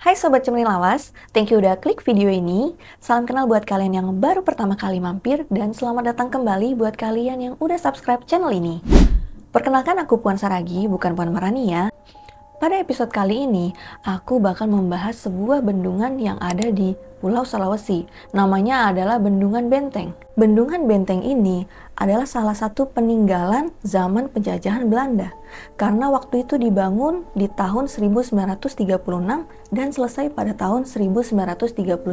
Hai Sobat Cemil Lawas, thank you udah klik video ini. Salam kenal buat kalian yang baru pertama kali mampir dan selamat datang kembali buat kalian yang udah subscribe channel ini. Perkenalkan aku Puan Saragi, bukan Puan Marani ya. Pada episode kali ini, aku bakal membahas sebuah bendungan yang ada di Pulau Sulawesi. Namanya adalah Bendungan Benteng. Bendungan Benteng ini adalah salah satu peninggalan zaman penjajahan Belanda. Karena waktu itu dibangun di tahun 1936 dan selesai pada tahun 1939.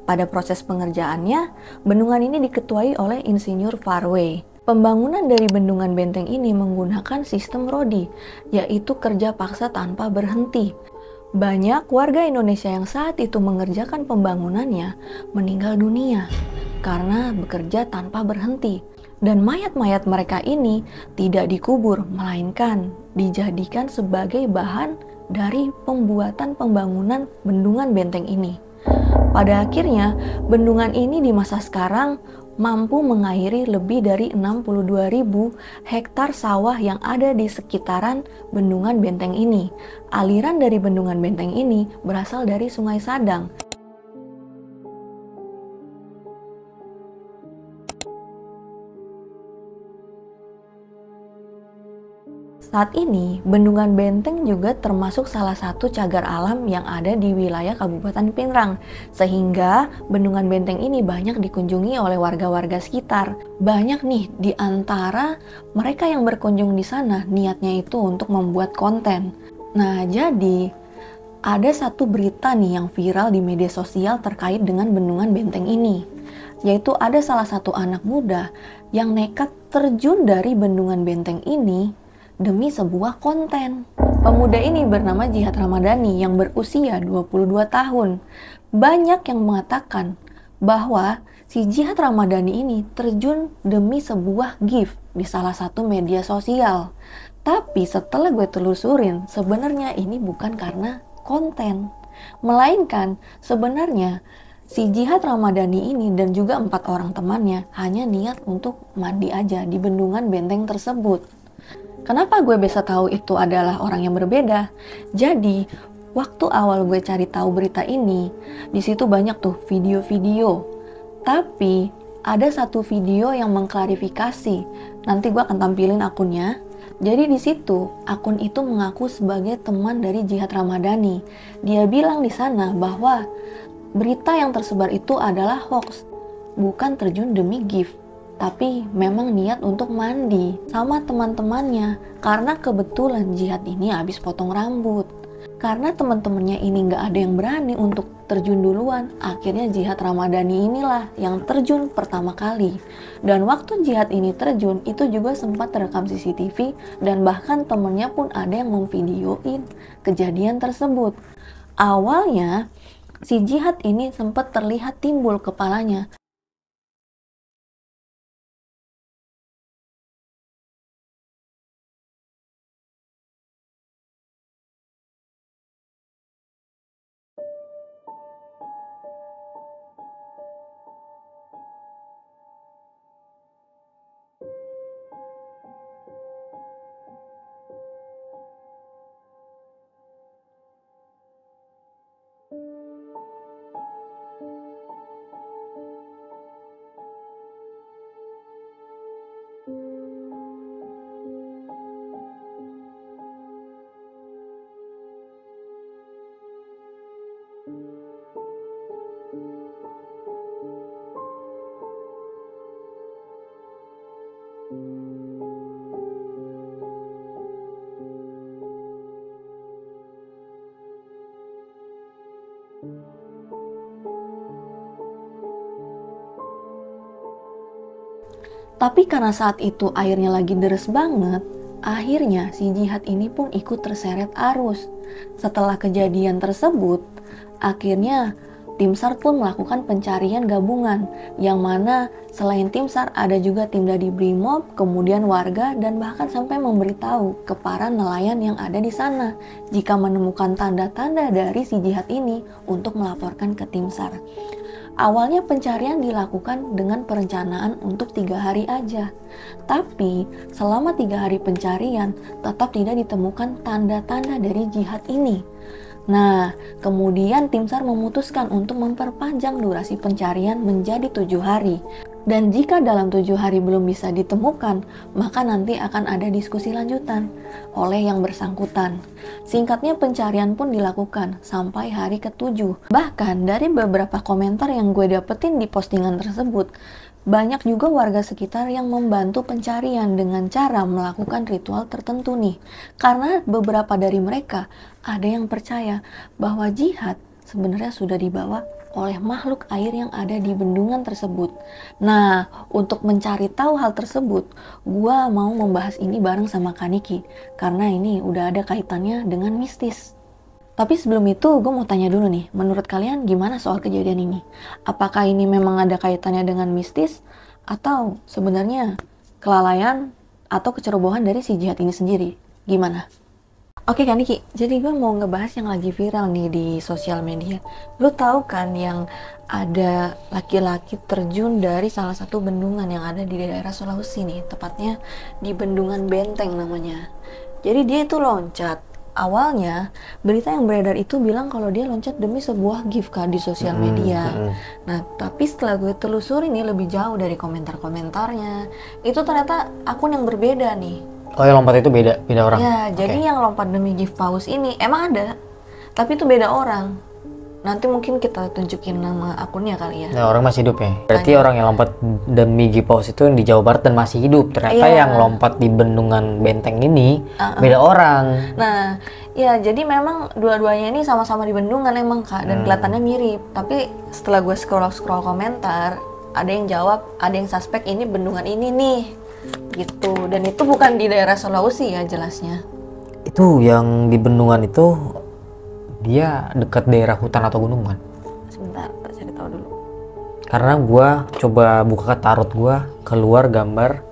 Pada proses pengerjaannya, bendungan ini diketuai oleh Insinyur Farway. Pembangunan dari bendungan benteng ini menggunakan sistem rodi, yaitu kerja paksa tanpa berhenti. Banyak warga Indonesia yang saat itu mengerjakan pembangunannya meninggal dunia karena bekerja tanpa berhenti. Dan mayat-mayat mereka ini tidak dikubur, melainkan dijadikan sebagai bahan dari pembuatan pembangunan bendungan benteng ini. Pada akhirnya, bendungan ini di masa sekarang mampu mengairi lebih dari 62.000 hektar sawah yang ada di sekitaran bendungan benteng ini. Aliran dari bendungan benteng ini berasal dari Sungai Sadang. Saat ini, Bendungan Benteng juga termasuk salah satu cagar alam yang ada di wilayah Kabupaten Pinrang, sehingga Bendungan Benteng ini banyak dikunjungi oleh warga-warga sekitar. Banyak nih di antara mereka yang berkunjung di sana niatnya itu untuk membuat konten. Nah, jadi ada satu berita nih yang viral di media sosial terkait dengan Bendungan Benteng ini, yaitu ada salah satu anak muda yang nekat terjun dari Bendungan Benteng ini demi sebuah konten. Pemuda ini bernama Jihad Ramadhani yang berusia 22 tahun. Banyak yang mengatakan bahwa si Jihad Ramadhani ini terjun demi sebuah gift di salah satu media sosial. Tapi setelah gue telusurin, sebenarnya ini bukan karena konten, melainkan sebenarnya si Jihad Ramadhani ini dan juga 4 orang temannya hanya niat untuk mandi aja di bendungan benteng tersebut. Kenapa gue bisa tahu itu adalah orang yang berbeda? Jadi, waktu awal gue cari tahu berita ini, di situ banyak tuh video-video. Tapi, ada satu video yang mengklarifikasi. Nanti gue akan tampilin akunnya. Jadi di situ, akun itu mengaku sebagai teman dari Jihad Ramadhani. Dia bilang di sana bahwa berita yang tersebar itu adalah hoax, bukan terjun demi gift. Tapi memang niat untuk mandi sama teman-temannya karena kebetulan Jihad ini habis potong rambut. Karena teman-temannya ini nggak ada yang berani untuk terjun duluan, akhirnya Jihad Ramadhani inilah yang terjun pertama kali. Dan waktu Jihad ini terjun, itu juga sempat terekam CCTV dan bahkan temennya pun ada yang memvideoin kejadian tersebut. Awalnya, si Jihad ini sempat terlihat timbul kepalanya. Tapi karena saat itu airnya lagi deres banget, akhirnya si Jihad ini pun ikut terseret arus. Setelah kejadian tersebut, akhirnya tim SAR pun melakukan pencarian gabungan, yang mana selain tim SAR ada juga tim dari Brimob, kemudian warga, dan bahkan sampai memberitahu ke para nelayan yang ada di sana jika menemukan tanda-tanda dari si Jihad ini untuk melaporkan ke tim SAR. Awalnya pencarian dilakukan dengan perencanaan untuk 3 hari aja. Tapi selama 3 hari pencarian tetap tidak ditemukan tanda-tanda dari Jihad ini. Nah, kemudian tim SAR memutuskan untuk memperpanjang durasi pencarian menjadi 7 hari. Dan jika dalam 7 hari belum bisa ditemukan, maka nanti akan ada diskusi lanjutan oleh yang bersangkutan. Singkatnya pencarian pun dilakukan sampai hari ke-7. Bahkan dari beberapa komentar yang gue dapetin di postingan tersebut, banyak juga warga sekitar yang membantu pencarian dengan cara melakukan ritual tertentu nih. Karena beberapa dari mereka ada yang percaya bahwa jihad sebenarnya sudah dibawa oleh makhluk air yang ada di bendungan tersebut. Nah, untuk mencari tahu hal tersebut, gua mau membahas ini bareng sama Kaniki karena ini udah ada kaitannya dengan mistis. Tapi sebelum itu, gue mau tanya dulu nih, menurut kalian gimana soal kejadian ini? Apakah ini memang ada kaitannya dengan mistis atau sebenarnya kelalaian atau kecerobohan dari si jihad ini sendiri? Gimana? Oke kan Niki, jadi gue mau ngebahas yang lagi viral nih di sosial media. Lu tahu kan yang ada laki-laki terjun dari salah satu bendungan yang ada di daerah Sulawesi nih, tepatnya di Bendungan Benteng namanya. Jadi dia itu loncat. Awalnya berita yang beredar itu bilang kalau dia loncat demi sebuah gift card di sosial media. Nah, tapi setelah gue telusuri nih lebih jauh dari komentar-komentarnya, itu ternyata akun yang berbeda nih. Oh, yang lompat itu beda orang? Ya, jadi yang lompat demi gift paus ini emang ada, tapi itu beda orang. Nanti mungkin kita tunjukin nama akunnya kali ya. Nah, orang masih hidup ya? Berarti orang yang lompat demi gift paus itu yang di Jawa Barat dan masih hidup. Ternyata yang lompat di Bendungan Benteng ini beda orang. Nah, ya jadi memang dua-duanya ini sama-sama di bendungan emang Kak, dan kelihatannya mirip. Tapi setelah gue scroll komentar, ada yang jawab, ada yang suspek ini bendungan ini nih. Gitu, dan itu bukan di daerah Sulawesi ya jelasnya. Itu yang di bendungan itu dia dekat daerah hutan atau gunung kan? Sebentar, tak cari tahu dulu. Karena gua coba buka tarot gua, keluar gambar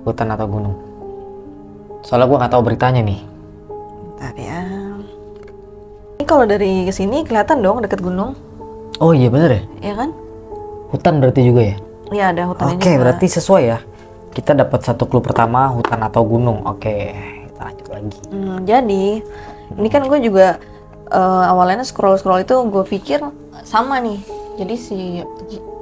hutan atau gunung. Soalnya gua nggak tahu beritanya nih. Bentar ya. Ini kalau dari sini kelihatan dong dekat gunung. Oh iya bener ya? Iya kan? Hutan berarti juga ya? Iya ada hutan. Oke, berarti sesuai ya. Kita dapat satu clue pertama, hutan atau gunung. Oke, kita lanjut lagi. Jadi, ini kan gue juga awalnya scroll itu gue pikir sama nih. Jadi si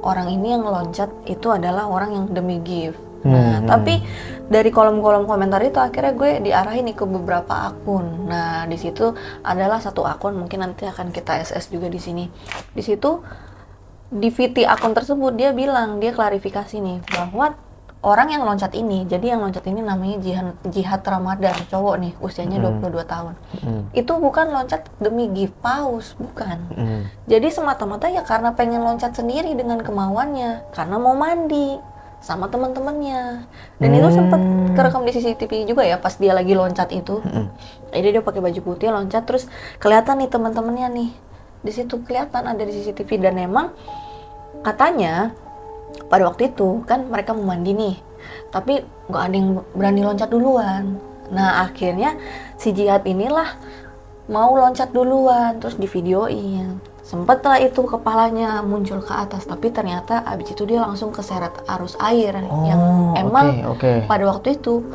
orang ini yang loncat itu adalah orang yang demi gift. Nah, tapi dari kolom-kolom komentar itu akhirnya gue diarahin nih ke beberapa akun. Nah, di situ adalah satu akun, mungkin nanti akan kita SS juga di sini. Di situ di VT akun tersebut dia bilang, dia klarifikasi nih bahwa orang yang loncat ini, jadi yang loncat ini namanya Jihad Ramadan, cowok nih, usianya 22 tahun. Itu bukan loncat demi gift paus, bukan. Jadi semata-mata ya karena pengen loncat sendiri dengan kemauannya, karena mau mandi sama teman-temannya. Dan itu sempat kerekam di CCTV juga ya pas dia lagi loncat itu. Jadi dia pakai baju putih loncat, terus kelihatan nih teman-temannya nih. Di situ kelihatan ada di CCTV, dan memang katanya pada waktu itu kan mereka mau mandi nih, tapi nggak ada yang berani loncat duluan. Nah akhirnya si Jihad inilah mau loncat duluan, terus divideoin. Sempet lah itu kepalanya muncul ke atas, tapi ternyata abis itu dia langsung keseret arus air yang emang pada waktu itu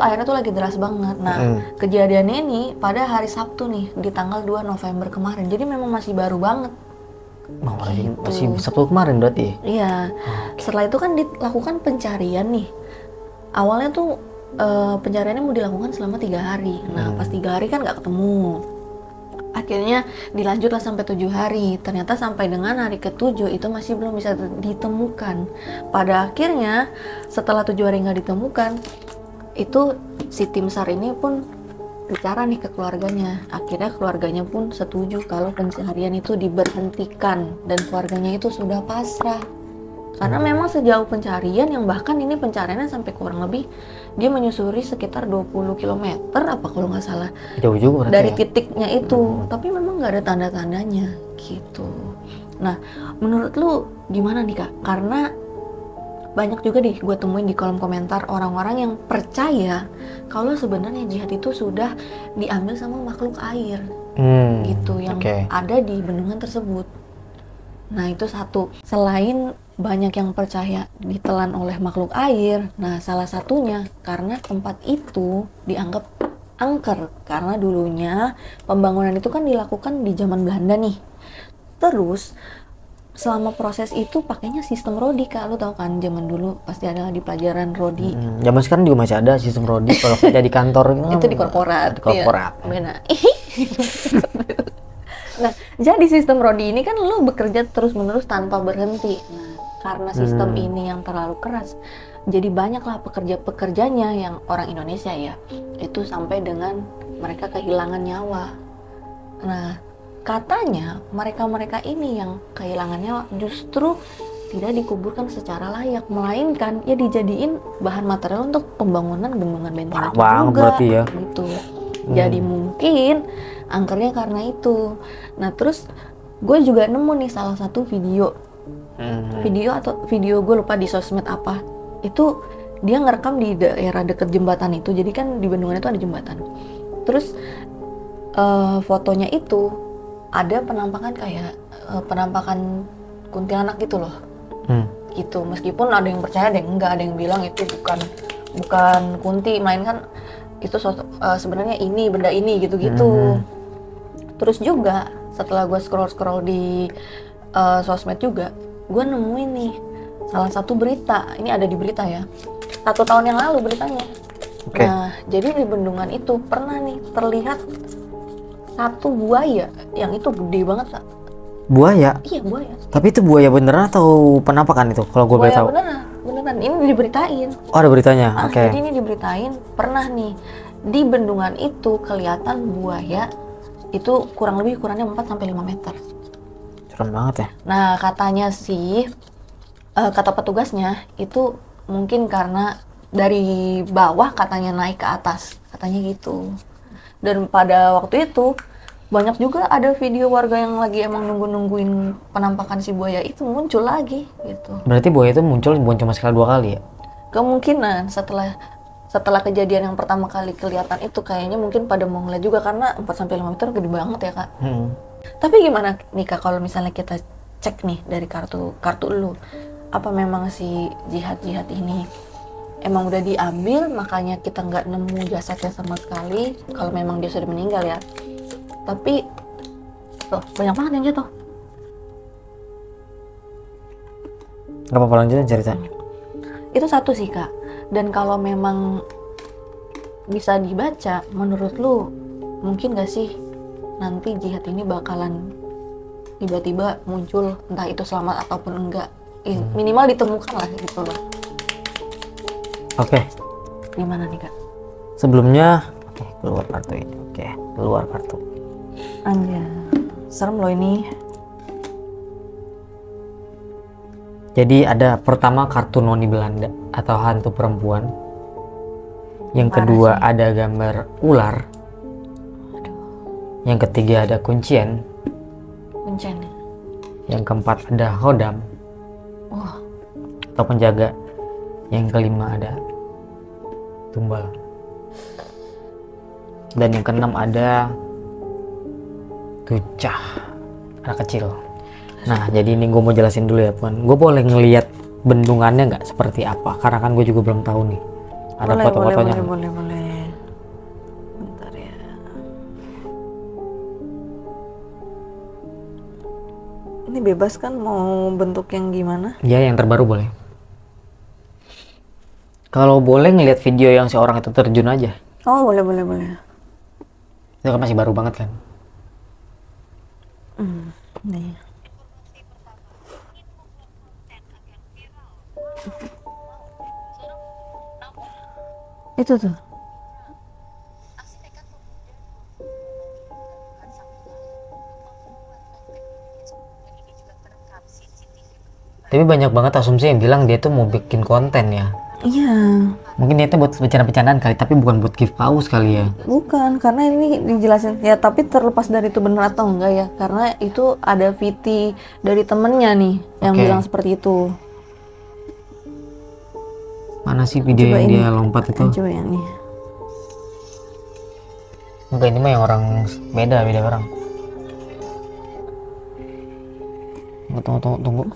airnya tuh lagi deras banget. Nah kejadiannya ini pada hari Sabtu nih di tanggal 2 November kemarin, jadi memang masih baru banget. Masih Sabtu kemarin berarti? Iya. Setelah itu kan dilakukan pencarian nih. Awalnya tuh pencariannya mau dilakukan selama 3 hari. Nah pas 3 hari kan nggak ketemu. Akhirnya dilanjutlah sampai 7 hari. Ternyata sampai dengan hari ke-7 itu masih belum bisa ditemukan. Pada akhirnya setelah 7 hari nggak ditemukan, itu si tim SAR ini pun bicara nih ke keluarganya. Akhirnya keluarganya pun setuju kalau pencarian itu diberhentikan dan keluarganya itu sudah pasrah. Karena memang sejauh pencarian yang bahkan ini pencariannya sampai kurang lebih dia menyusuri sekitar 20 km apa kalau nggak salah. Jauh juga dari ya? titiknya itu. Tapi memang nggak ada tanda-tandanya gitu. Nah, menurut lu gimana nih Kak? Karena banyak juga gue temuin di kolom komentar orang-orang yang percaya kalau sebenarnya jihad itu sudah diambil sama makhluk air gitu yang ada di bendungan tersebut. Nah itu satu. Selain banyak yang percaya ditelan oleh makhluk air, nah salah satunya karena tempat itu dianggap angker karena dulunya pembangunan itu kan dilakukan di zaman Belanda nih. Terus selama proses itu pakainya sistem rodi, Kak. Lu tahu kan zaman dulu pasti ada di pelajaran rodi. Zaman sekarang juga masih ada sistem rodi kalau kerja di kantor Itu di korporat. Di korporat. Ya. Benar. Nah, jadi sistem rodi ini kan lu bekerja terus-menerus tanpa berhenti. Nah, karena sistem ini yang terlalu keras, jadi banyaklah pekerja-pekerjanya yang orang Indonesia ya, itu sampai dengan mereka kehilangan nyawa. Nah, katanya mereka-mereka ini yang kehilangan nyawa justru tidak dikuburkan secara layak, melainkan ya dijadiin bahan material untuk pembangunan bendungan benteng itu juga. Berarti ya. Gitu. Jadi mungkin angkernya karena itu. Nah, terus gue juga nemu nih salah satu video gue lupa di sosmed apa. Itu dia ngerekam di daerah deket jembatan itu. Jadi kan di bendungan itu ada jembatan. Terus fotonya itu ada penampakan kayak penampakan kuntilanak gitu loh. Gitu. Meskipun ada yang percaya, ada yang enggak, ada yang bilang itu bukan kunti, melainkan itu sebenarnya ini benda ini gitu-gitu. Terus juga setelah gue scroll di sosmed juga, gue nemuin nih salah satu berita. Ini ada di berita ya, 1 tahun yang lalu beritanya. Nah, jadi di bendungan itu pernah nih terlihat satu buaya yang itu gede banget, Kak. Buaya? Iya, buaya. Tapi itu buaya beneran atau penampakan itu? Kalau gue boleh tahu. Beneran. Ini diberitain. Oh, ada beritanya. Oke. Jadi ini diberitain pernah nih di bendungan itu kelihatan buaya itu kurang lebih ukurannya 4 sampai 5 meter. Serem banget ya. Nah, katanya sih kata petugasnya itu mungkin karena dari bawah katanya naik ke atas, katanya gitu. Dan pada waktu itu banyak juga ada video warga yang lagi emang nungguin penampakan si buaya itu muncul lagi gitu. Berarti buaya itu muncul bukan cuma sekali 2 kali ya? Kemungkinan setelah kejadian yang pertama kali kelihatan itu kayaknya mungkin pada mau ngeliat juga karena 4 sampai 5 meter gede banget ya, Kak. Tapi gimana nih, Kak, kalau misalnya kita cek nih dari kartu lu, apa memang si jihad ini emang udah diambil makanya kita nggak nemu jasadnya sama sekali kalau memang dia sudah meninggal ya. Tapi tuh banyak banget yang jatuh. Gak apa-apa, lanjutin ceritanya. Itu satu sih, Kak. Dan kalau memang bisa dibaca, menurut lu mungkin gak sih nanti jihad ini bakalan tiba-tiba muncul, entah itu selamat ataupun enggak, minimal ditemukan lah gitu loh. Oke. Gimana nih, Kak? Sebelumnya, keluar kartu ini. Keluar kartu. Anjir, serem loh ini. Jadi ada pertama kartu noni Belanda atau hantu perempuan. Yang kedua ada gambar ular. Yang ketiga ada kuncen. Yang keempat ada hodam. Atau penjaga. Yang kelima ada tumbal. Dan yang keenam ada tucah, anak kecil. Nah, jadi ini gue mau jelasin dulu ya, Puan. Gue boleh ngelihat bendungannya nggak seperti apa? Karena kan gue juga belum tahu nih. Ada foto-fotonya. Boleh. Bentar ya. Ini bebas kan mau bentuk yang gimana? Ya, yang terbaru boleh. Kalau boleh ngelihat video yang si orang itu terjun aja. Oh, boleh. Itu kan masih baru banget kan? Nih. Itu tuh. Tapi banyak banget asumsi yang bilang dia tuh mau bikin konten ya. Iya. Mungkin niatnya buat bercanda-bercandaan kali, tapi bukan buat give paus kali ya. Bukan, karena ini dijelasin ya, tapi terlepas dari itu benar atau enggak ya, karena itu ada VT dari temennya nih yang bilang seperti itu. Mana sih video coba yang ini, dia lompat itu? Coba yang ini. Enggak, ini mah yang orang beda orang. Tunggu.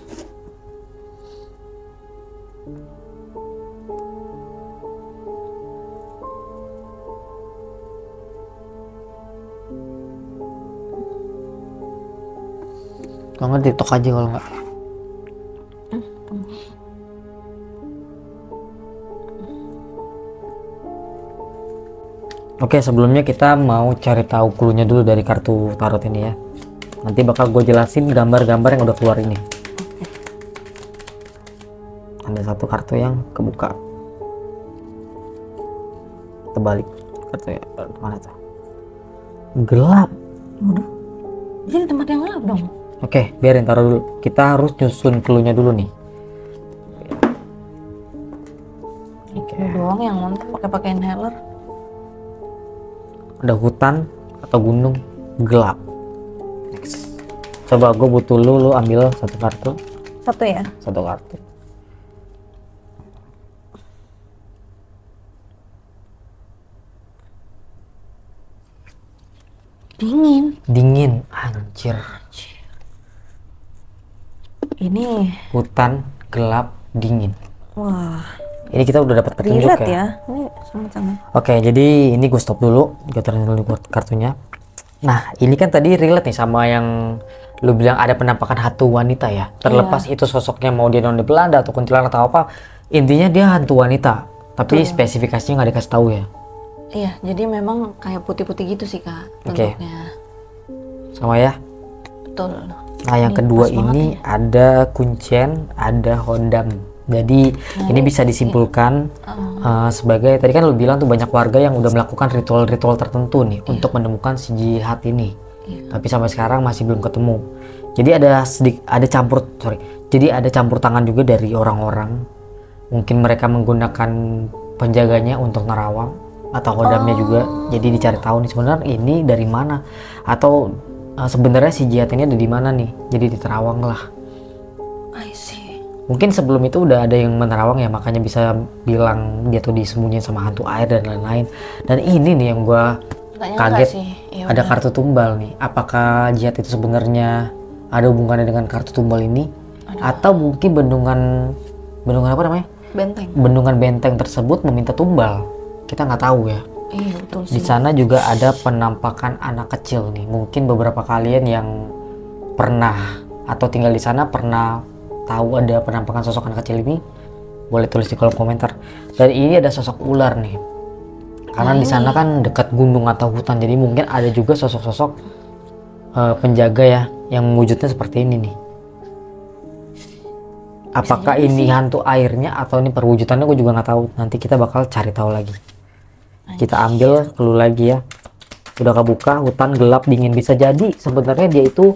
Kalau nggak TikTok aja kalau nggak. Oke, sebelumnya kita mau cari tahu clue-nya dulu dari kartu tarot ini ya. Nanti bakal gue jelasin gambar-gambar yang udah keluar ini. Ada satu kartu yang kebuka. Terbalik kartunya. Mana tuh? Gelap. Waduh. Jadi tempat yang gelap dong. Oke, biarin taruh dulu. Kita harus nyusun clue-nya dulu nih. Oke. Ini doang yang nonton pakai inhaler. Ada hutan atau gunung gelap. Next. Coba gue butuh lu ambil satu kartu. Satu ya. Satu kartu. Dingin, anjir. Ini Hutan gelap dingin. wah, Ini kita udah dapat petunjuk relate ya. ya. Ini sangat-sangat. Oke, jadi ini gue stop dulu. Gue taruh dulu kartunya. Nah, ini kan tadi relate nih sama yang lu bilang ada penampakan hantu wanita ya. Terlepas itu sosoknya mau dia non Belanda atau kuntilanak atau apa, intinya dia hantu wanita. Tapi spesifikasinya nggak dikasih tahu ya. Iya, jadi memang kayak putih-putih gitu sih kak Oke. bentuknya. Sama ya. Betul. Nah, yang kedua pas banget ini ada kuncen, ada hodam. Jadi ini bisa disimpulkan sebagai tadi kan lu bilang tuh banyak warga yang udah melakukan ritual-ritual tertentu nih untuk menemukan si jihad ini. Tapi sampai sekarang masih belum ketemu. Jadi Jadi ada campur tangan juga dari orang-orang. Mungkin mereka menggunakan penjaganya untuk nerawang atau hodamnya juga. Jadi dicari tahu nih sebenarnya ini dari mana atau sebenarnya si jihad ini ada di mana nih. Jadi diterawang lah. I see. Mungkin sebelum itu udah ada yang menerawang ya, makanya bisa bilang dia tuh disembunyiin sama hantu air dan lain-lain. Dan ini nih yang gua kaget, ada kartu tumbal nih. Apakah jihad itu sebenarnya ada hubungannya dengan kartu tumbal ini? Atau mungkin bendungan apa namanya? Benteng. Bendungan benteng tersebut meminta tumbal. Kita nggak tahu ya. Iya betul Di sih. sana juga ada penampakan anak kecil nih. Mungkin beberapa kalian yang pernah atau tinggal di sana pernah tahu ada penampakan sosok anak kecil ini, boleh tulis di kolom komentar. Dan ini ada sosok ular nih. Karena di sana kan dekat gunung atau hutan, jadi mungkin ada juga sosok-sosok penjaga ya yang wujudnya seperti ini nih. Apakah ini hantu airnya atau ini perwujudannya gue juga nggak tahu. Nanti kita bakal cari tahu lagi. Kita ambil clue lagi ya. Udah kebuka, hutan gelap dingin. Bisa jadi sebenarnya dia itu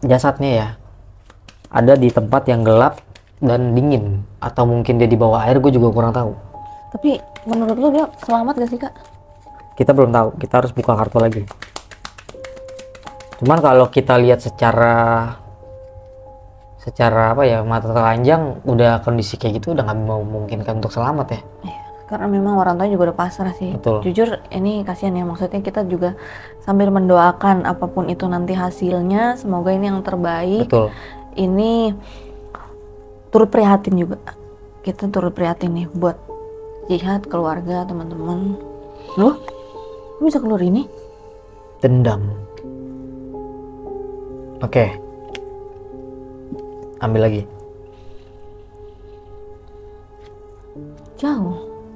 jasadnya ya ada di tempat yang gelap dan dingin, atau mungkin dia di bawah air, gue juga kurang tahu. Tapi menurut lu dia selamat gak sih kak? Kita belum tahu, kita harus buka kartu lagi. Cuman kalau kita lihat secara apa ya, mata telanjang udah kondisi kayak gitu udah nggak memungkinkan untuk selamat ya. Iya, karena memang orang tua juga udah pasrah sih. Betul. Jujur ini kasihan ya, maksudnya kita juga sambil mendoakan apapun itu nanti hasilnya, semoga ini yang terbaik. Betul. Ini turut prihatin juga. Kita turut prihatin nih buat jihad, keluarga, teman-teman. Loh, kok bisa keluar ini? Dendam. Oke. Ambil lagi.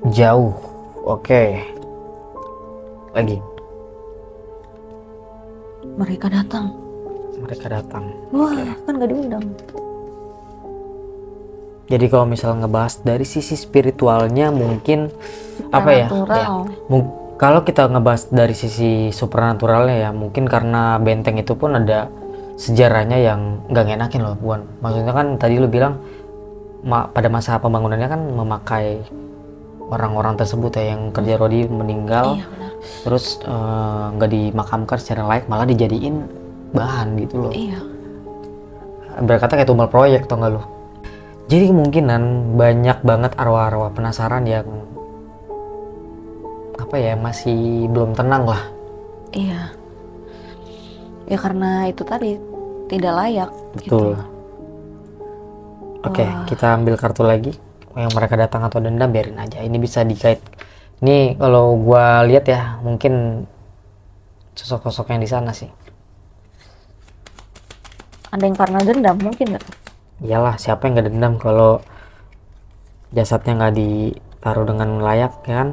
Jauh. Oke. Lagi. Mereka datang. Wah, Wah, kan gak diundang. Jadi kalau misal ngebahas dari sisi spiritualnya mungkin apa ya? Kalau kita ngebahas dari sisi supernaturalnya ya, mungkin karena benteng itu pun ada sejarahnya yang nggak ngenakin loh, Buan. Maksudnya kan tadi lu bilang pada masa pembangunannya kan memakai orang-orang tersebut ya, yang kerja Rodi meninggal. Iya, benar. Terus nggak dimakamkan secara layak, malah dijadiin bahan gitu loh. Iya. Berkata kayak tumbal proyek, tau nggak lu? Jadi kemungkinan banyak banget arwah-arwah penasaran yang apa ya, masih belum tenang lah. Iya. Ya karena itu tadi tidak layak. Betul. Gitu. Oke, kita ambil kartu lagi. Yang mereka datang atau dendam, biarin aja. Ini bisa dikait. Ini kalau gua lihat ya, mungkin sosok-sosok yang di sana sih. Ada yang karena dendam mungkin nggak? Iyalah, siapa yang nggak dendam kalau jasadnya nggak ditaruh dengan layak, ya kan?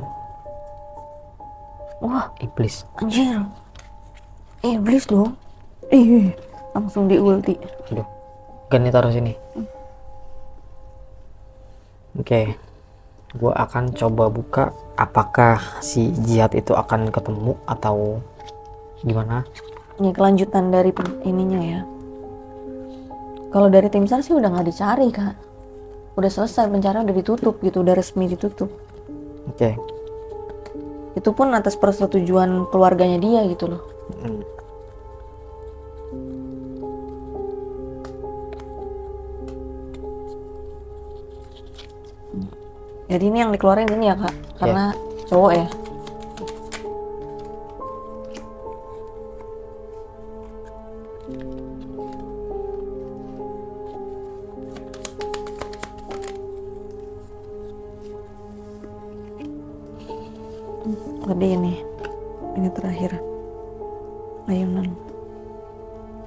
Wah, Iblis. anjir. Iblis dong. Ih, langsung diulti. Aduh, gani taruh sini. Oke, gua akan coba buka apakah si jihad itu akan ketemu atau gimana. Ini kelanjutan dari ininya ya. Kalau dari tim SAR sih udah nggak dicari kak, udah selesai pencarian, udah ditutup gitu, udah resmi ditutup. Oke. Itu pun atas persetujuan keluarganya dia gitu loh. Jadi ini yang dikeluarin ini ya kak, karena cowok ya. Gede ini terakhir ayunan.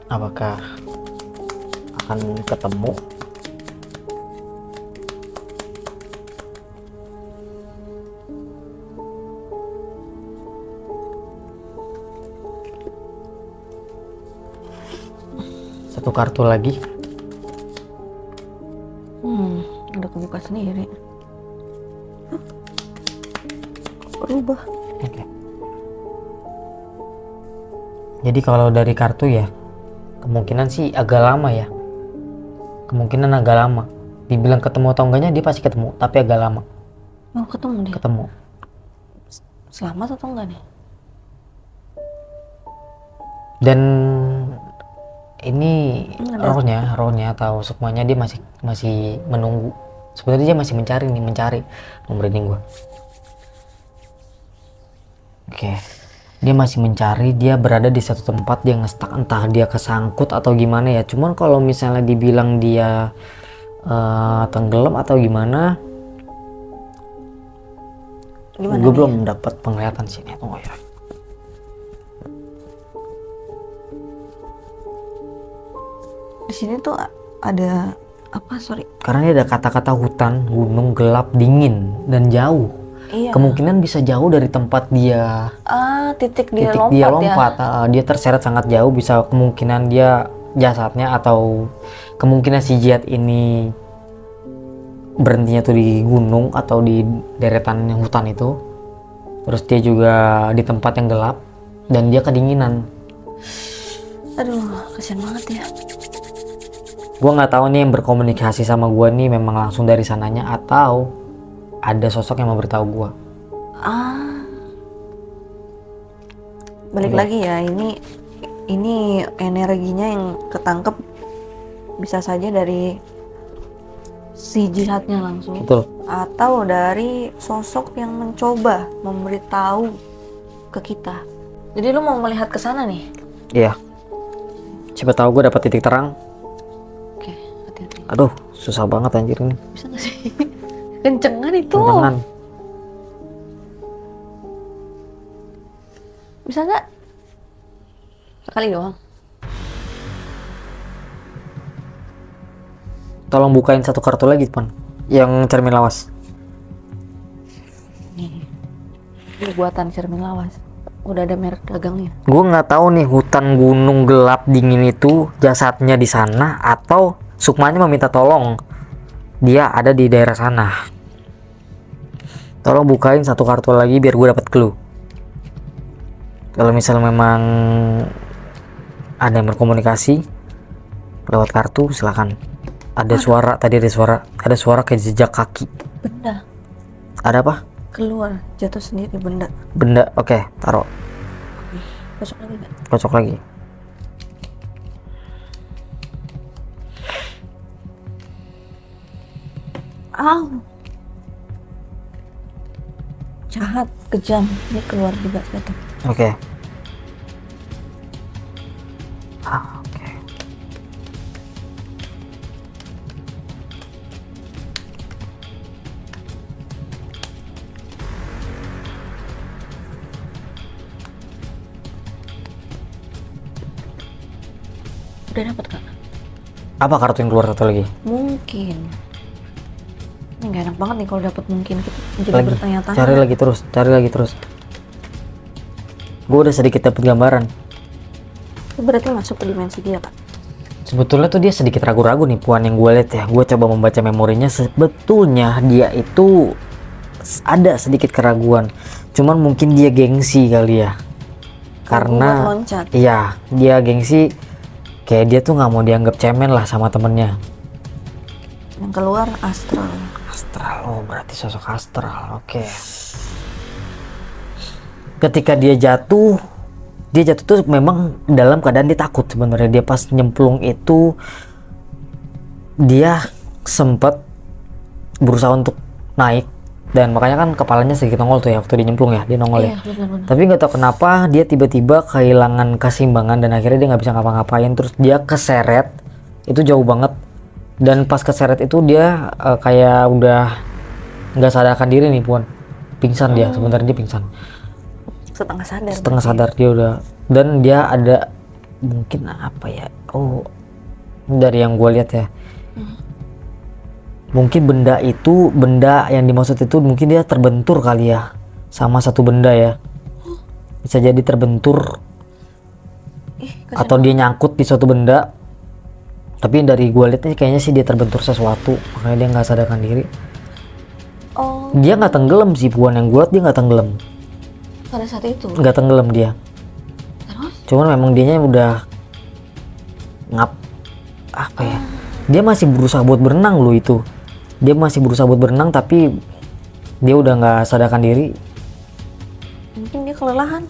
Apakah akan ketemu? Satu kartu lagi. Udah kebuka sendiri. Berubah. Oke. Jadi kalau dari kartu ya, kemungkinan sih agak lama ya. Kemungkinan agak lama. Dibilang ketemu atau enggaknya dia pasti ketemu, tapi agak lama. Oh, ketemu dia. Ketemu. Selamat atau enggak nih? Dan ini rohnya atau sukmanya dia masih menunggu. Sebenarnya dia masih mencari memberitahu gua. Oke. Dia masih mencari, dia berada di satu tempat, dia ngestak, entah dia kesangkut atau gimana ya. Cuman kalau misalnya dibilang dia tenggelam atau gimana gue belum dapat penglihatan sini. Tunggu ya. Di sini tuh ada apa? Karena ini ada kata-kata hutan, gunung, gelap, dingin, dan jauh. Iya. Kemungkinan bisa jauh dari tempat dia. Titik dia lompat ya. Dia terseret sangat jauh. Bisa kemungkinan dia jasadnya atau kemungkinan si jihad ini berhentinya tuh di gunung atau di deretan hutan itu. Terus dia juga di tempat yang gelap dan dia kedinginan. Aduh, kasian banget ya. Gue nggak tahu nih yang berkomunikasi sama gue nih memang langsung dari sananya atau ada sosok yang memberitahu gue. Balik lagi ya, ini energinya yang ketangkep bisa saja dari si jihadnya langsung. Betul. Atau dari sosok yang mencoba memberitahu ke kita. Jadi lu mau melihat ke sana nih? Iya. Siapa tahu gue dapat titik terang. Oke, hati-hati. Aduh, susah banget anjir ini. Bisa nggak sih? Kencengan itu. Kencengan. Bisa nggak? Sekali doang. Tolong bukain satu kartu lagi, Pan. Yang cermin lawas. Nih. Ini buatan cermin lawas. Udah ada merek dagangnya. Gue nggak tahu nih hutan gunung gelap dingin itu jasadnya di sana atau sukmanya meminta tolong. Dia ada di daerah sana. Tolong bukain satu kartu lagi biar gue dapat clue. Kalau misal memang ada yang berkomunikasi lewat kartu, silakan. Ada suara, tadi ada suara kayak jejak kaki. Benda. Ada apa? Keluar, jatuh sendiri benda. Benda, oke, taruh. Kocok lagi gak? Kocok lagi. Jahat, kejam. Ini keluar juga jatuh. Oke. Udah dapet kak? Apa kartu yang keluar satu lagi? Mungkin. Ini nggak enak banget nih kalau dapat mungkin kita jadi Lagi. bertanya-tanya. Cari lagi terus. Gue udah sedikit dapat gambaran. Itu berarti masuk ke dimensi dia, Kak. Sebetulnya tuh dia sedikit ragu-ragu nih Puan, yang gue lihat ya. Gue coba membaca memorinya, sebetulnya dia itu ada sedikit keraguan. Cuman mungkin dia gengsi kali ya. Karena loncat. iya, dia gengsi, kayak dia tuh nggak mau dianggap cemen lah sama temennya. Yang keluar astral. Oh berarti sosok astral. Oke. Ketika dia jatuh tuh memang dalam keadaan dia takut sebenarnya. Dia pas nyemplung itu dia sempat berusaha untuk naik, dan makanya kan kepalanya sedikit nongol tuh ya waktu dia nyemplung ya, dia nongol ya. Bener-bener. Tapi nggak tahu kenapa dia tiba-tiba kehilangan keseimbangan dan akhirnya dia nggak bisa ngapa-ngapain, terus dia keseret itu jauh banget, dan pas keseret itu dia kayak udah nggak sadarkan diri nih Puan, pingsan dia. Sebenarnya dia pingsan, setengah sadar dia udah, dan dia ada mungkin apa ya, dari yang gue lihat ya, mungkin benda yang dimaksud itu mungkin dia terbentur kali ya sama satu benda ya, bisa jadi terbentur atau dia nyangkut di suatu benda. Tapi dari gue lihat kayaknya sih dia terbentur sesuatu, makanya dia nggak sadarkan diri. Dia nggak tenggelam sih Puan, yang gue lihat dia nggak tenggelam pada saat itu. Nggak tenggelam dia. Terus? Cuman memang dianya udah apa ya, dia masih berusaha buat berenang loh itu. Dia masih berusaha buat berenang tapi dia udah nggak sadarkan diri. Mungkin dia kelelahan.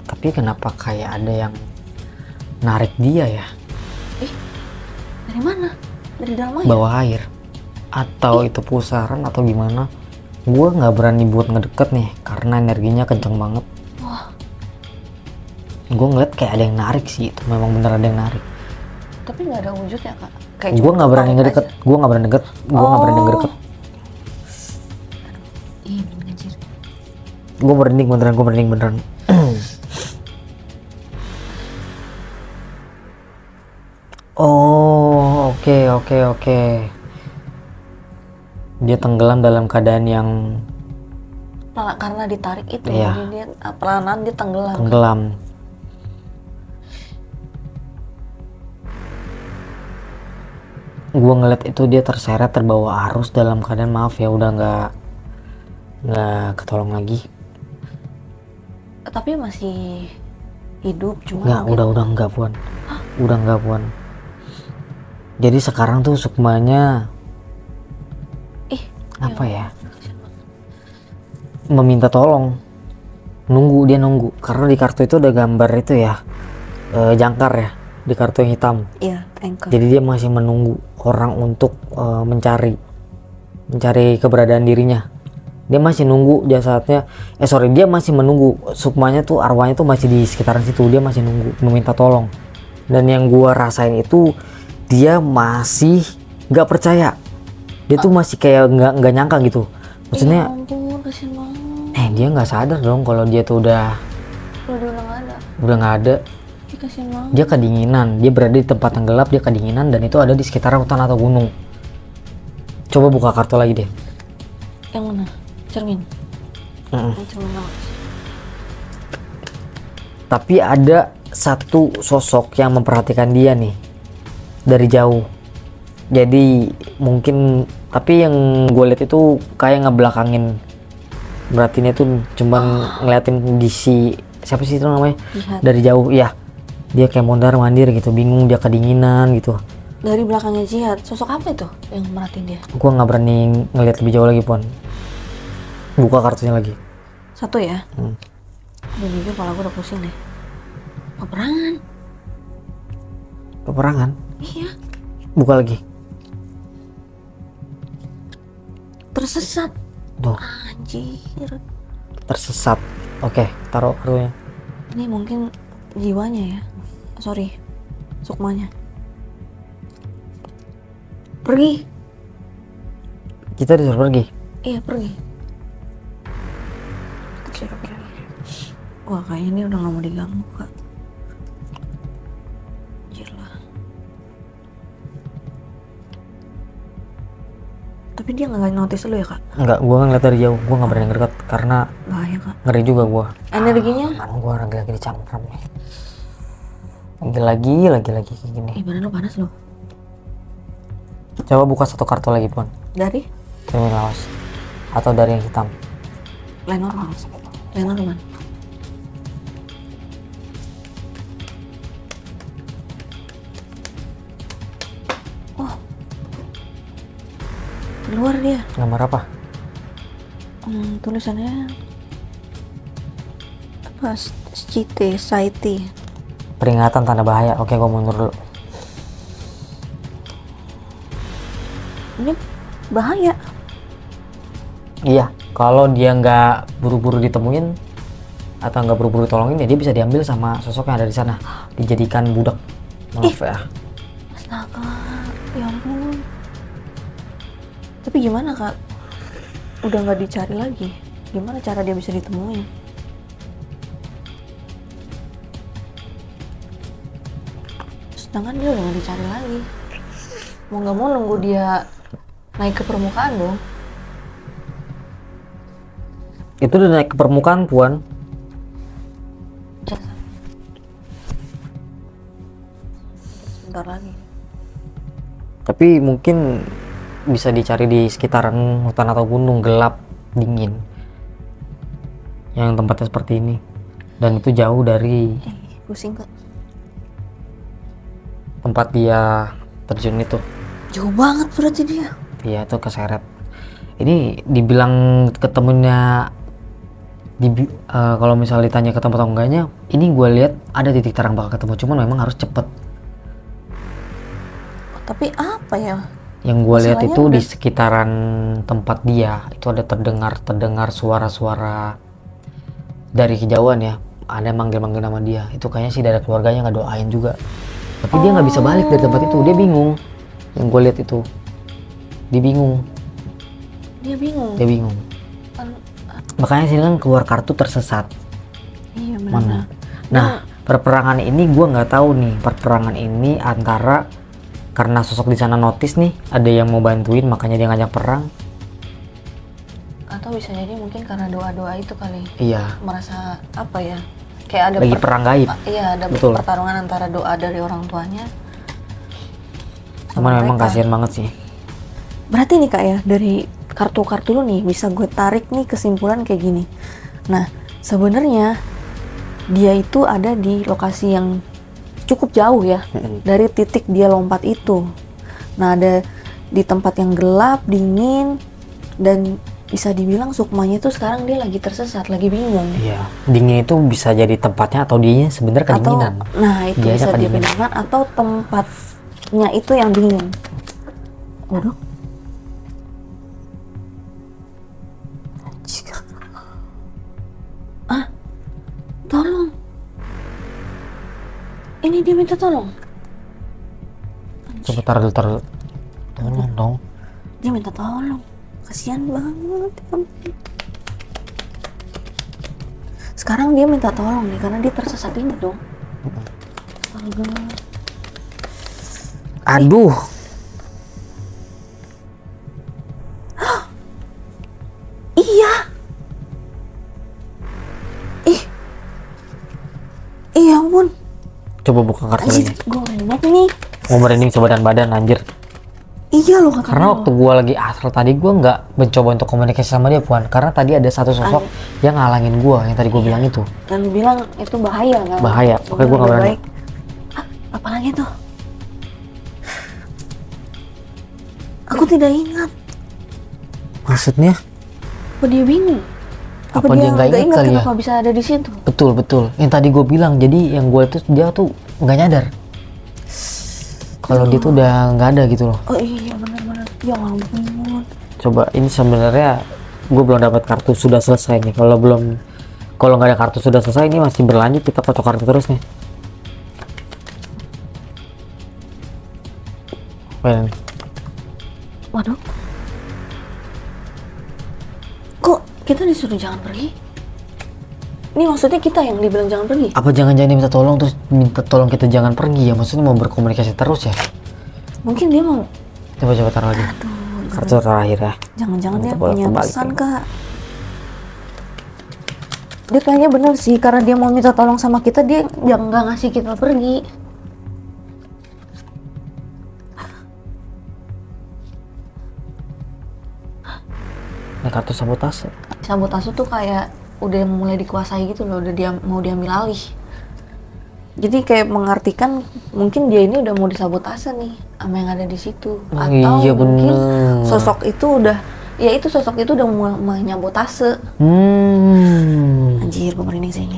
Tapi kenapa kayak ada yang narik dia ya? Dari mana? Dari dalam air? Bawah air. Atau itu pusaran atau gimana? Gue nggak berani buat ngedeket nih karena energinya kenceng banget. Wah. Gue ngeliat kayak ada yang narik sih, itu memang bener ada yang narik. Tapi nggak ada wujudnya Kak. Gue nggak berani ngedeket, gue nggak berani ngedeket. Ih, anjir. Gue merinding beneran. Oh, oke. Dia tenggelam dalam keadaan yang karena ditarik itu, iya. jadi dia pelanan dia tenggelam. Gue ngeliat itu dia terseret terbawa arus dalam keadaan, maaf ya, udah nggak ketolong lagi. Tapi masih hidup cuma udah enggak Puan. Udah enggak Puan. Jadi sekarang tuh sukmanya apa ya? Meminta tolong. Dia nunggu karena di kartu itu ada gambar itu ya, jangkar ya, di kartu yang hitam. Iya, anchor. Jadi dia masih menunggu orang untuk mencari keberadaan dirinya. Dia masih nunggu jasadnya. Dia masih menunggu sukmanya tuh, arwahnya tuh masih di sekitaran situ. Dia masih nunggu, meminta tolong. Dan yang gua rasain itu dia masih nggak percaya. Dia tuh masih kayak nggak nyangka gitu. Maksudnya, ya ampun, kasihan banget. Dia nggak sadar dong kalau dia tuh udah nggak ada. Kasihan banget. Dia kedinginan. Dia berada di tempat yang gelap. Dia kedinginan dan itu ada di sekitar hutan atau gunung. Coba buka kartu lagi deh. Yang mana? Cermin. Cermin banget. Tapi ada satu sosok yang memperhatikan dia nih dari jauh. Jadi mungkin, tapi yang gue lihat itu kayak ngebelakangin. Berarti ini tuh cuman ngeliatin siapa sih itu namanya? Jihad. Dari jauh, iya. Dia kayak mondar-mandir gitu, bingung, dia kedinginan gitu. Dari belakangnya Jihad, sosok apa itu yang merhatiin dia? Gue nggak berani ngeliat lebih jauh lagi Puan. Buka kartunya lagi. Satu ya? Udah jujur kepala gue udah pusing deh. Peperangan? Iya. Buka lagi. Tersesat. Tuh. Anjir. Tersesat. Oke, taruh kartunya. Ini mungkin jiwanya ya. Sorry. Sukmanya. Pergi. Kita disuruh pergi. Iya, pergi. Disuruh pergi. Wah, kayaknya ini udah gak mau diganggu, Kak. Anjir lah. dia nggak notice lu ya kak? Enggak, gue ngeliat dari jauh, gue nggak berani ngedekat karena bahaya kak. ngeri juga gue. Energinya? Gue lagi dicamper nih. Lagi kayak gini. Badan lu panas loh. Coba buka satu kartu lagi pun. Dari? Cermin lawas. Atau dari yang hitam. Lenormand. Lenormand. Oh. Keluar dia. Gambar apa? Tulisannya apa? Saiti. Peringatan tanda bahaya. Oke, gue mundur dulu. Ini bahaya. Iya, kalau dia nggak buru-buru ditemuin atau nggak buru-buru tolongin ya dia bisa diambil sama sosok yang ada di sana, dijadikan budak. Maaf ya. Astaga, ya ampun. Tapi gimana kak? Udah nggak dicari lagi. Gimana cara dia bisa ditemuin? Sedangkan dia udah nggak dicari lagi. Mau nggak mau nunggu dia naik ke permukaan dong. Itu udah naik ke permukaan, Puan. Sebentar lagi. Tapi mungkin bisa dicari di sekitaran hutan atau gunung gelap, dingin. Yang tempatnya seperti ini. Dan itu jauh dari Pusing kak. tempat dia terjun itu. Jauh banget berarti dia. Iya, itu keseret. Ini dibilang ketemunya kalau misalnya ditanya ketemu atau enggaknya, ini gue lihat ada titik terang bakal ketemu, cuman memang harus cepet. Tapi apa ya? Yang gue lihat itu di sekitaran tempat dia itu ada terdengar suara-suara dari kejauhan ya. Ada manggil-manggil nama dia. Itu kayaknya sih dari keluarganya nggak doain juga. Tapi dia nggak bisa balik dari tempat itu. Dia bingung. Yang gue lihat itu, dia bingung. Dia bingung. Makanya sini kan keluar kartu tersesat. Iya benar. Mana? Nah, perperangan ini gue nggak tahu nih. Perperangan ini antara karena sosok di sana notice nih, ada yang mau bantuin, makanya dia ngajak perang. Atau bisa jadi mungkin karena doa-doa itu kali. Iya. Merasa apa ya? Kayak ada lagi perang gaib. Iya, ada betul. Pertarungan antara doa dari orang tuanya. Cuman memang kasihan banget sih. Berarti nih kak ya, dari kartu-kartu lu nih bisa gue tarik nih kesimpulan kayak gini. Nah, sebenarnya dia itu ada di lokasi yang cukup jauh ya dari titik dia lompat itu. Nah, ada di tempat yang gelap, dingin, dan bisa dibilang Sukmanya tuh sekarang dia lagi tersesat, lagi bingung. Iya, dingin itu bisa jadi tempatnya atau dia sebenarnya kedinginan. Nah, itu dia bisa kedinginan atau tempatnya itu yang dingin. Waduh. Tolong. Ini dia minta tolong. Coba taruh. Tolong dong. Dia minta tolong. Kasihan banget. Sekarang dia minta tolong nih karena dia tersesat ini dong. Aduh. Iya. Iya ampun. Coba buka kartu lagi. Gue merinding nih. Mau merinding coba badan anjir. Iya loh katanya. Karena waktu gue lagi astral tadi gue nggak mencoba untuk komunikasi sama dia Puan. Karena tadi ada satu sosok yang ngalangin gue yang tadi gue bilang itu. Dan bilang itu bahaya kan? Bahaya. Pokoknya gue nggak berani. Apalagi tuh? Aku tidak ingat. Maksudnya? Apa dia bingung? Apa dia nggak ingat kali ya? Kenapa bisa ada di situ? Betul. Yang tadi gue bilang, jadi yang gue itu dia tuh nggak nyadar kalau dia tuh udah nggak ada gitu loh. Oh iya benar-benar. Ya ampun. Coba ini sebenarnya gue belum dapat kartu sudah selesai nih. Kalau nggak ada kartu sudah selesai ini masih berlanjut, kita kocok kartu terus nih. Waduh. Kok kita disuruh jangan pergi? Ini maksudnya kita yang dibilang jangan pergi? Apa jangan-jangan dia minta tolong terus minta tolong kita jangan pergi ya? Maksudnya mau berkomunikasi terus ya? Mungkin dia mau. Coba taruh lagi. Aduh, Kartu terakhir ya. Jangan-jangan dia punya pesan Kak. Dia kayaknya bener sih, karena dia mau minta tolong sama kita, dia nggak ngasih kita pergi. Ini kartu sabotase. Sabotase tuh kayak udah mulai dikuasai gitu loh, udah dia mau diambil alih. Jadi kayak mengartikan mungkin dia ini udah mau disabotase nih sama yang ada di situ. Atau iya, mungkin bener. sosok itu udah, ya itu sosok itu udah mau menyabotase. Anjir, gue merinding sih ini.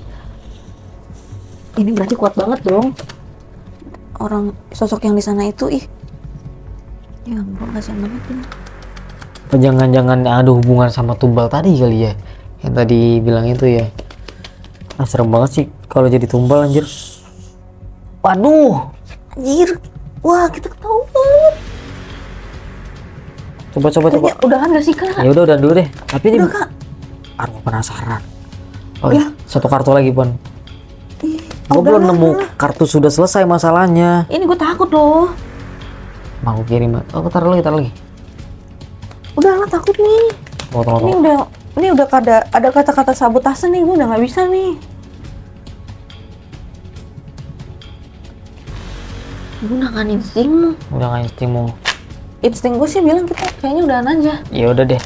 Ini berarti kuat banget dong. Orang sosok yang di sana itu, ih. Ya ampun, kasihan banget ini. Apa jangan-jangan ada hubungan sama tumbal tadi kali ya? Yang tadi bilang itu ya. Serem banget sih kalau jadi tumbal anjir. Waduh, anjir. Wah, kita ketahuan. Coba. Udahan gak sih, Kak? Ya udah dulu deh. Tapi ini Kak. Aku penasaran. Oh ya, satu kartu lagi, Pon. Gue belum nemu kartu sudah selesai masalahnya. Ini gue takut loh. Mau kirim. Oh, taruh lagi. Udahlah, takut nih. Tunggu. Ini udah ada kata-kata sabotase nih, gue udah nggak bisa nih. Gunakan instingmu. Insting gue sih bilang kita kayaknya udahan aja. Ya udah deh.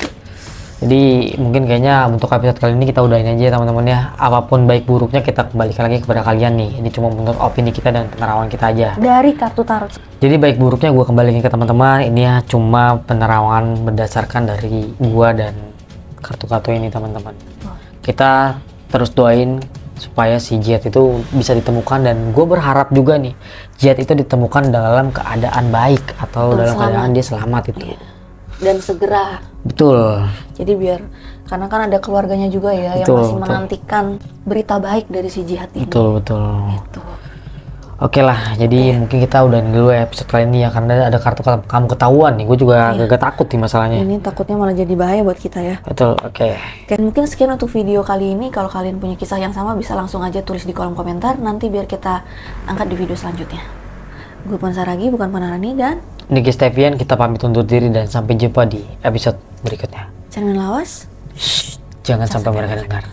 Jadi mungkin kayaknya untuk episode kali ini kita udahin aja teman-teman ya. Apapun baik buruknya kita kembalikan lagi kepada kalian nih. Ini cuma menurut opini kita dan penerawangan kita aja. Dari kartu tarot. Jadi baik buruknya gue kembalikan ke teman-teman. Ini ya cuma penerawangan berdasarkan dari gue dan kartu-kartu ini teman-teman. Kita terus doain supaya si Jihad itu bisa ditemukan, dan gue berharap juga nih Jihad itu ditemukan dalam keadaan baik atau dalam keadaan dia selamat itu. Iya. Dan segera. Betul. Jadi biar, karena kan ada keluarganya juga ya, yang masih menantikan berita baik dari si Jihad ini. Betul. Gitu. Oke lah, jadi mungkin kita udah dulu episode kali ini ya, karena ada kartu kamu ketahuan nih. Gue juga agak takut nih masalahnya. Ini takutnya malah jadi bahaya buat kita ya. Betul, oke. Dan mungkin sekian untuk video kali ini. Kalau kalian punya kisah yang sama bisa langsung aja tulis di kolom komentar. Nanti biar kita angkat di video selanjutnya. Gue Puan Saragi, bukan Panarani, dan Niki Stevian, kita pamit undur diri dan sampai jumpa di episode berikutnya. Jangan lawas. Jangan sampai mereka dengar.